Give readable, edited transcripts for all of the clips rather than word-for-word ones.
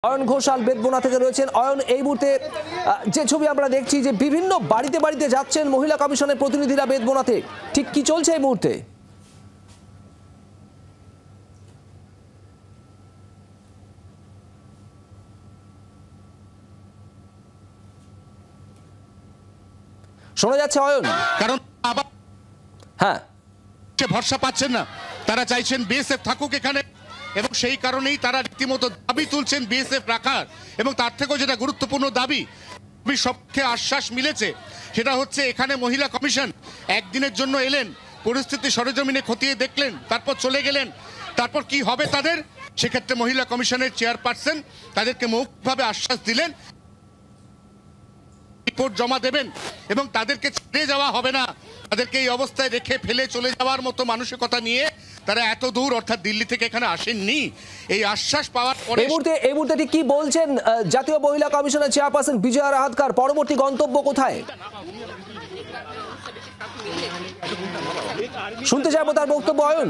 অয়ন ঘোষাল বেদবোনা থেকে রয়েছেন। অয়ন, এই মুহূর্তে যে ছবি আমরা দেখছি যে বিভিন্ন বাড়িতে বাড়িতে যাচ্ছেন মহিলা কমিশনের প্রতিনিধিরা বেদবোনাতে, ঠিক কি চলছে এই মুহূর্তে? শোনা যাচ্ছে অয়ন? কারণ হ্যাঁ, ভরসা পাচ্ছেন না, তারা চাইছেন বিএসএফ থাকুক এখানে এবং সেই কারণেই তারা রীতিমতো দাবি তুলছেন বিএসএফ রাখার। এবং তার থেকেও যেটা গুরুত্বপূর্ণ দাবি সবকে আশ্বাস মিলেছে সেটা হচ্ছে এখানে মহিলা কমিশন একদিনের জন্য এলেন, পরিস্থিতি সরেজমিনে খতিয়ে দেখলেন, তারপর চলে গেলেন। তারপর কি হবে তাদের, সেক্ষেত্রে মহিলা কমিশনের চেয়ারপারসন তাদেরকে মৌখিকভাবে আশ্বাস দিলেন রিপোর্ট জমা দেবেন এবং তাদেরকে ছেড়ে যাওয়া হবে না। তাদেরকে এই অবস্থায় রেখে ফেলে চলে যাওয়ার মতো মানসিকতা নিয়ে তারা এত দূর অর্থাৎ দিল্লি থেকে এখানে আসেননি। এই আশ্বাস পাওয়ার পরে এই মুহূর্তে ঠিক কি বলছেন জাতীয় মহিলা কমিশনের চেয়ারপারসন বিজয়া রাহাতকার? পরবর্তী গন্তব্য কোথায় শুনতে চাইবো তার বক্তব্য। অয়ন,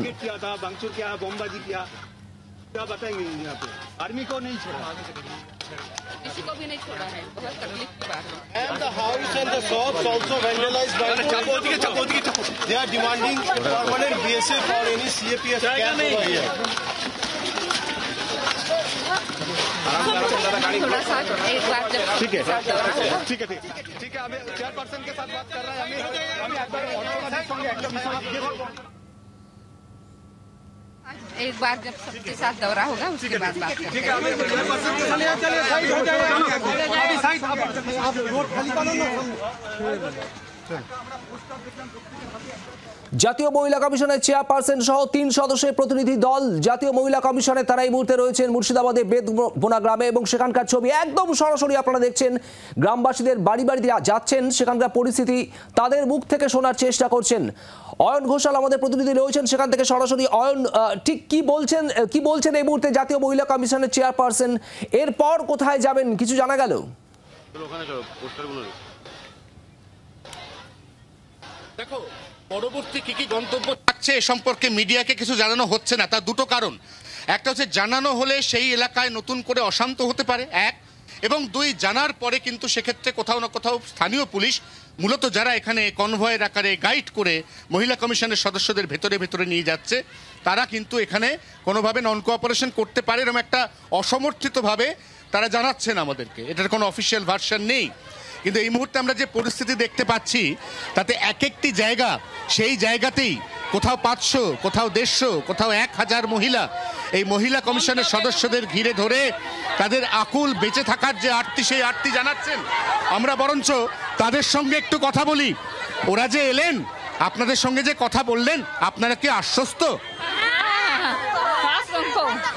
किसी को भी नहीं छोड़ा है, बहुत तकलीफ की बात है। And the house and the shops also vandalized by they are demanding permanent BSF or any CAPF camp over here. थोड़ा सा एक बार जब ठीक है हमें चेयरपर्सन के साथ बात कर रहे हैं एक बार जब सबके साथ दौरा होगा उसके बाद बात करेंगे। জাতীয় মহিলা কমিশনের চেয়ারপারসন সহ ৩ সদস্যের প্রতিনিধি দল জাতীয় মহিলা কমিশনে তারা এই মুহূর্তে রয়েছেন মুর্শিদাবাদের বেদবোনা গ্রামে এবং সেখানকার ছবি একদম সরাসরি আপনারা দেখছেন। গ্রামবাসীদের বাড়ি বাড়িতে যাচ্ছেন, সেখানকার পরিস্থিতি তাদের মুখ থেকে শোনার চেষ্টা করছেন। অয়ন ঘোষাল আমাদের প্রতিনিধি রয়েছেন সেখান থেকে সরাসরি। অয়ন, ঠিক কি বলছেন এই মুহূর্তে জাতীয় মহিলা কমিশনের চেয়ারপারসন? এরপর কোথায় যাবেন কিছু জানা গেল? দেখো, পরবর্তী কি গন্তব্য থাকছে এ সম্পর্কে মিডিয়াকে কিছু জানানো হচ্ছে না। তার দুটো কারণ, একটা হচ্ছে জানানো হলে সেই এলাকায় নতুন করে অশান্ত হতে পারে, এক, এবং দুই, জানার পরে কিন্তু সেক্ষেত্রে কোথাও না কোথাও স্থানীয় পুলিশ মূলত যারা এখানে কনভয়ের আকারে গাইড করে মহিলা কমিশনের সদস্যদের ভেতরে ভেতরে নিয়ে যাচ্ছে তারা কিন্তু এখানে কোনোভাবে নন কোঅপারেশন করতে পারে এরকম একটা অসমর্থিতভাবে তারা জানাচ্ছেন আমাদেরকে। এটার কোনো অফিসিয়াল ভার্সন নেই, কিন্তু এই মুহূর্তে আমরা যে পরিস্থিতি দেখতে পাচ্ছি তাতে এক একটি জায়গা, সেই জায়গাতেই কোথাও 500, কোথাও 150, কোথাও 1000 মহিলা এই মহিলা কমিশনের সদস্যদের ঘিরে ধরে তাদের আকুল বেঁচে থাকার যে আরতি সেই আরতি জানাচ্ছেন। আমরা বরঞ্চ তাদের সঙ্গে একটু কথা বলি। ওরা যে এলেন, আপনাদের সঙ্গে যে কথা বললেন, আপনারা কি আশ্বস্ত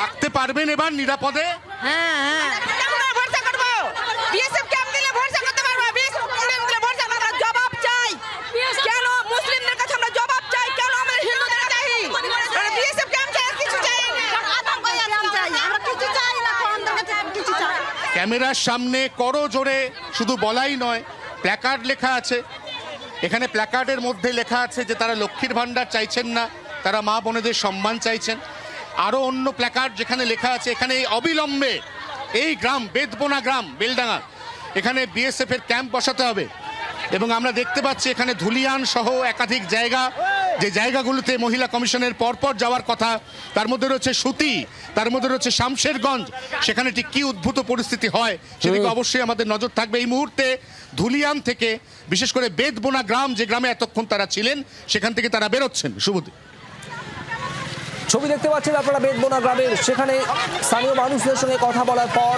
থাকতে পারবেন এবার নিরাপদে? ক্যামেরার সামনে করো জোরে, শুধু বলাই নয়, প্ল্যাকার্ড লেখা আছে এখানে। প্ল্যাকার্ডের মধ্যে লেখা আছে যে তারা লক্ষ্মীর ভাণ্ডার চাইছেন না, তারা মা বোনেদের সম্মান চাইছেন। আরও অন্য প্ল্যাকার্ড যেখানে লেখা আছে এখানে অবিলম্বে এই গ্রাম বেদবোনা গ্রাম বেলডাঙ্গা এখানে বিএসএফের ক্যাম্প বসাতে হবে। এবং আমরা দেখতে পাচ্ছি এখানে ধুলিয়ান সহ একাধিক জায়গা, যে জায়গাগুলোতে মহিলা কমিশনের পরপর যাওয়ার কথা, তার মধ্যে রয়েছে সুতি, তার মধ্যে রয়েছে শামশেরগঞ্জ। সেখানে ঠিক কী উদ্ভূত পরিস্থিতি হয় সেদিকে অবশ্যই আমাদের নজর থাকবে। এই মুহূর্তে ধুলিয়ান থেকে, বিশেষ করে বেদবোনা গ্রাম যে গ্রামে এতক্ষণ তারা ছিলেন, সেখান থেকে তারা বেরোচ্ছেন। শুভদীপ, ছবি দেখতে পাচ্ছেন আপনারা বেদবোনা গ্রামের। সেখানে স্থানীয় মানুষদের সঙ্গে কথা বলার পর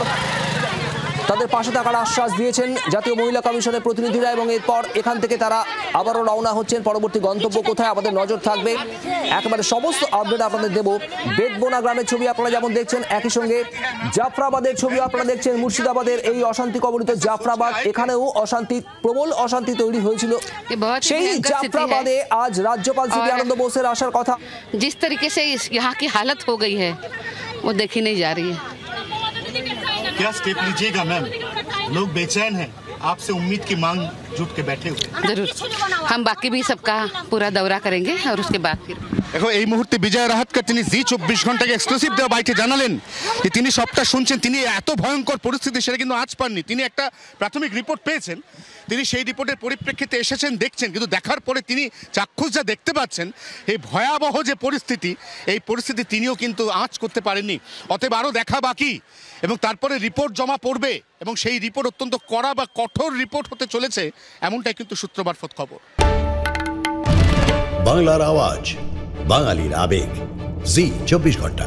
তাদের পাশে থাকার আশ্বাস দিয়েছেন জাতীয় মহিলা কমিশনের প্রতিনিধিরা এবং এরপর এখান থেকে তারা আবারও রওনা হচ্ছেন। পরবর্তী গন্তব্য কোথায় আমাদের নজর থাকবে, একেবারে সমস্ত আপডেট আপনাদের দেব। বেদবোনা গ্রামের ছবি আপনারা যেমন দেখছেন, একই সঙ্গে জাফরাবাদের ছবি আপনারা দেখছেন। মুর্শিদাবাদের এই অশান্তি কবলিত জাফরাবাদ, এখানেও প্রবল অশান্তি তৈরি হয়েছিল। সেই জাফরাবাদে আজ রাজ্যপাল সিবি আনন্দ বোসের আসার কথা। जिस तरीके से यहाँ की हालत हो गई है वो देखी नहीं जा रही है। क्या स्टेप लीजिएगा मैम? लोग बेचैन हैं, आपसे उम्मीद की मांग जुट के बैठे हुए। जरूर हम बाकी भी सबका पूरा दौरा करेंगे और उसके बाद फिर দেখো এই মুহূর্তে বিজয় রাহাতকার তিনি জি24 ঘন্টাকে এক্সক্লুসিভ দেওয়া বাইটে জানালেন যে তিনি সবটা শুনছেন, তিনি এত ভয়ঙ্কর পরিস্থিতি সেটা কিন্তু আজ পাননি। তিনি একটা প্রাথমিক রিপোর্ট পেয়েছেন, তিনি সেই রিপোর্টের পরিপ্রেক্ষিতে এসেছেন, দেখছেন, কিন্তু দেখার পরে তিনি চাক্ষুষ যা দেখতে পাচ্ছেন এই ভয়াবহ যে পরিস্থিতি, এই পরিস্থিতি তিনিও কিন্তু আঁচ করতে পারেননি। অতএব আরও দেখা বাকি এবং তারপরে রিপোর্ট জমা পড়বে এবং সেই রিপোর্ট অত্যন্ত কড়া বা কঠোর রিপোর্ট হতে চলেছে, এমনটাই কিন্তু সূত্র মারফত খবর। বাংলার আওয়াজ, বাঙালির আবেগ, জি24 ঘন্টা।